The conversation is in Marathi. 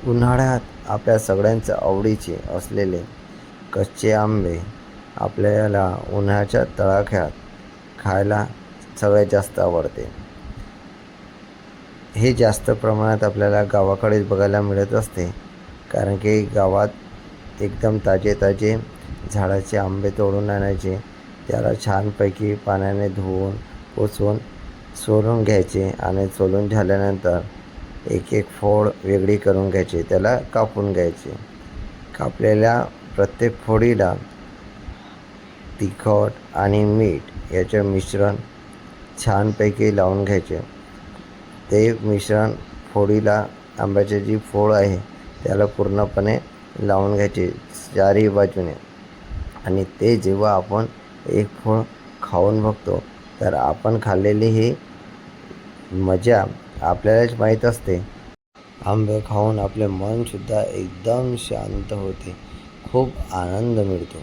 उन्हाळ्यात आपल्या सगळ्यांच्या आवडीचे असलेले कच्चे आंबे आपल्याला उन्हाळ्याच्या तडाख्यात खायला सगळ्यात जास्त आवडते. हे जास्त प्रमाणात आपल्याला गावाकडेच बघायला मिळत असते, कारण की गावात एकदम ताजे ताजे झाडाचे आंबे तोडून आणायचे, त्याला छानपैकी पाण्याने धुवून पुसून सोलून घ्यायचे आणि सोलून झाल्यानंतर एक एक फोड वेगळी करून घ्यायची, त्याला कापून घ्यायचे. कापलेल्या प्रत्येक फोडीला तिखट आणि मीठ याचे मिश्रण छानपैकी लावून घ्यायचे. ते मिश्रण फोडीला, आंब्याची जी फोड आहे त्याला पूर्णपणे लावून घ्यायचे चारही बाजूने. आणि ते जेव्हा आपण एक फळ खाऊन बघतो तर आपण खाल्लेली ही मजा आपल्यालाच माहीत असते. आंबे खाऊन आपले मनसुद्धा एकदम शांत होते, खूप आनंद मिळतो.